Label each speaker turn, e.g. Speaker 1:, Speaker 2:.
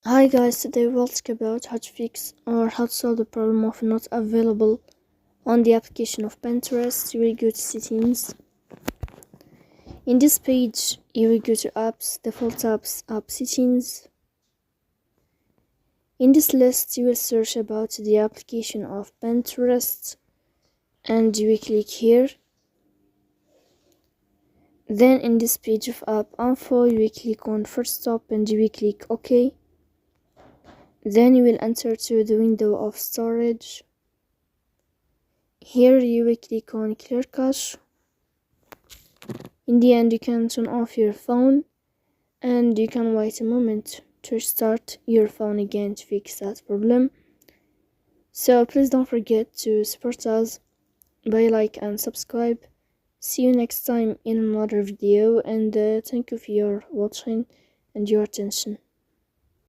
Speaker 1: Hi guys, today we'll talk about how to fix or how to solve the problem of not available on the application of Pinterest. You will go to settings. In this page, you will go to apps, default apps, app settings. In this list, you will search about the application of Pinterest and you will click here. Then in this page of app info, you will click on first stop and you will click OK. Then you will enter to the window of storage. Here you will click on clear cache. In the end, you can turn off your phone and you can wait a moment to restart your phone again to fix that problem. So please don't forget to support us by like and subscribe. See you next time in another video, and thank you for your watching and your attention.